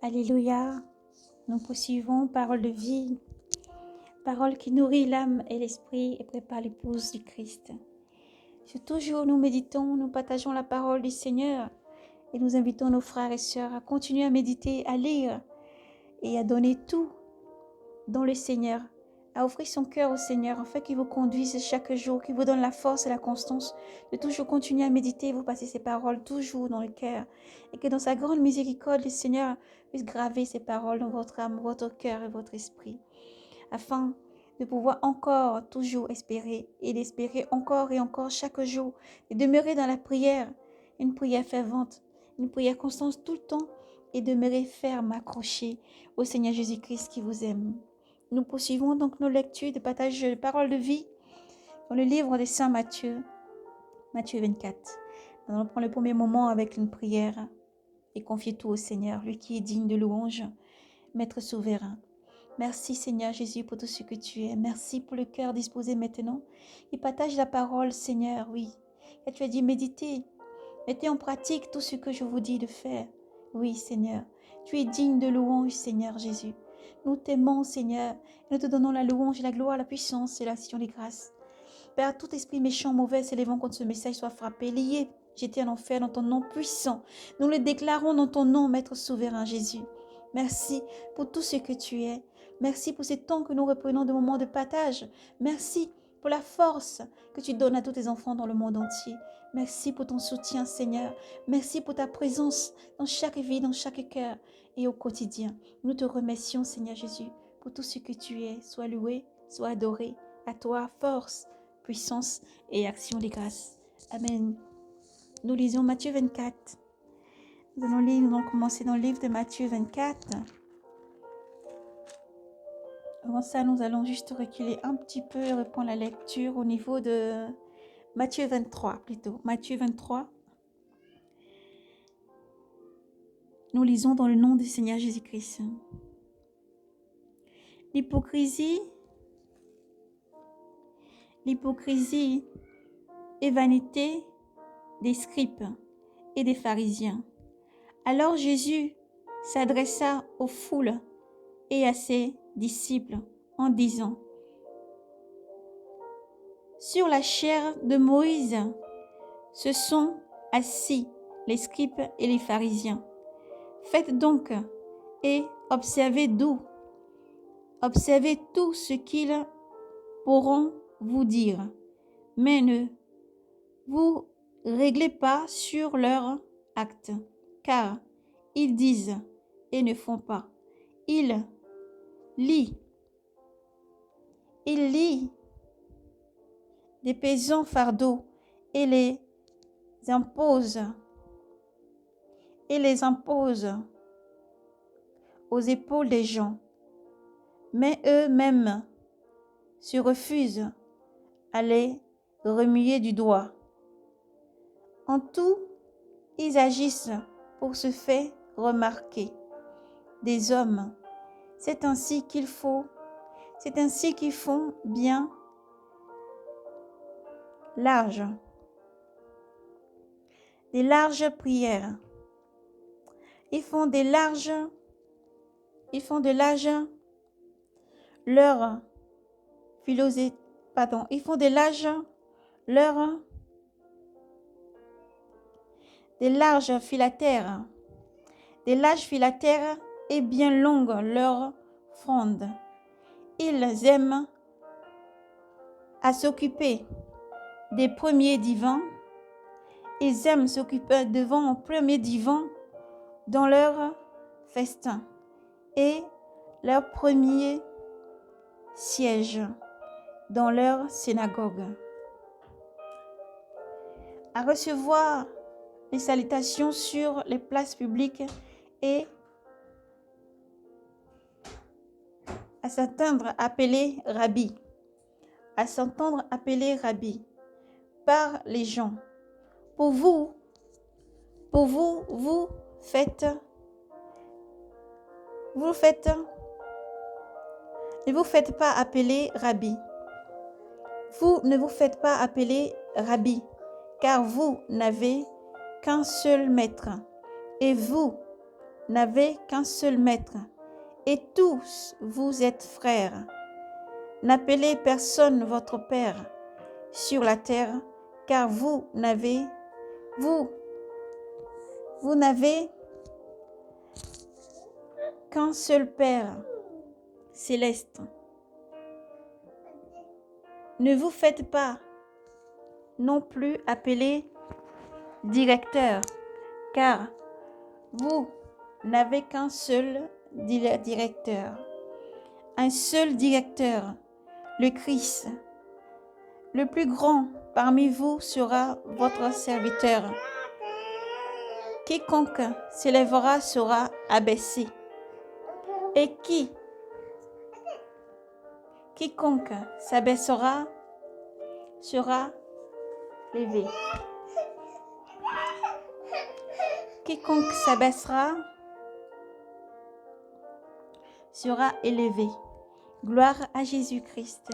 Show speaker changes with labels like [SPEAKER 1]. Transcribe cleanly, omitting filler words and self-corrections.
[SPEAKER 1] Alléluia. Nous poursuivons parole de vie, parole qui nourrit l'âme et l'esprit et prépare l'épouse du Christ. Sur toujours nous méditons, nous partageons la parole du Seigneur et nous invitons nos frères et sœurs à continuer à méditer, à lire et à donner tout dans le Seigneur, à offrir son cœur au Seigneur afin qu'il vous conduise chaque jour, qu'il vous donne la force et la constance de toujours continuer à méditer et vous passer ces paroles toujours dans le cœur et que dans sa grande miséricorde, le Seigneur puisse graver ces paroles dans votre âme, votre cœur et votre esprit afin de pouvoir encore toujours espérer et d'espérer encore et encore chaque jour et demeurer dans la prière, une prière fervente, une prière constante tout le temps et demeurer ferme, accroché au Seigneur Jésus-Christ qui vous aime. Nous poursuivons donc nos lectures de partage de paroles de vie dans le livre de Saint Matthieu, Matthieu 24. Nous allons prendre le premier moment avec une prière et confier tout au Seigneur, lui qui est digne de louange, Maître souverain. Merci Seigneur Jésus pour tout ce que tu es. Merci pour le cœur disposé maintenant. Et partage la parole Seigneur, oui. Et tu as dit méditez, mettez en pratique tout ce que je vous dis de faire. Oui Seigneur, tu es digne de louange Seigneur Jésus. Nous t'aimons Seigneur et nous te donnons la louange, la gloire, la puissance et l'action des grâces. Père, tout esprit méchant, mauvais s'élevant contre ce message soit frappé, lié, jeté en enfer dans ton nom puissant. Nous le déclarons dans ton nom, Maître souverain Jésus. Merci pour tout ce que tu es. Merci pour ces temps que nous reprenons de moments de partage. Merci pour la force que tu donnes à tous tes enfants dans le monde entier. Merci pour ton soutien, Seigneur. Merci pour ta présence dans chaque vie, dans chaque cœur et au quotidien. Nous te remercions, Seigneur Jésus, pour tout ce que tu es. Sois loué, sois adoré. À toi, force, puissance et action des grâces. Amen. Nous lisons Matthieu 24. Nous allons commencer dans le livre de Matthieu 24. Avant ça, nous allons juste reculer un petit peu et reprendre la lecture au niveau de Matthieu 23 plutôt. Matthieu 23. Nous lisons dans le nom du Seigneur Jésus-Christ. L'hypocrisie et vanité des scribes et des pharisiens. Alors Jésus s'adressa aux foules et à ses disciples en disant: Sur la chair de Moïse se sont assis les scribes et les pharisiens. Faites donc et observez tout ce qu'ils pourront vous dire, mais ne vous réglez pas sur leurs actes, car ils disent et ne font pas. Ils lient des pesants fardeaux et les imposent aux épaules des gens, mais eux-mêmes se refusent à les remuer du doigt. En tout, ils agissent pour se faire remarquer des hommes. C'est ainsi qu'ils font bien des larges prières. Ils font de larges leurs filatères, et bien longues leurs frondes. Ils aiment à s'occuper des premiers divans. Ils aiment s'occuper devant un premier divan dans leur festin et leur premier siège dans leur synagogue. À recevoir les salutations sur les places publiques et à s'entendre appeler Rabbi par les gens. Pour vous, ne vous faites pas appeler Rabbi. Vous ne vous faites pas appeler Rabbi, car vous n'avez qu'un seul maître, et vous, n'avez qu'un seul maître, et tous vous êtes frères. N'appelez personne votre Père sur la terre, car vous n'avez qu'un seul Père céleste. Ne vous faites pas non plus appeler directeur, car vous n'avez qu'un seul directeur, un seul directeur, le Christ. Le plus grand parmi vous sera votre serviteur. Quiconque s'élèvera sera abaissé, et quiconque s'abaissera sera élevé. Quiconque s'abaissera sera élevé. Gloire à Jésus-Christ.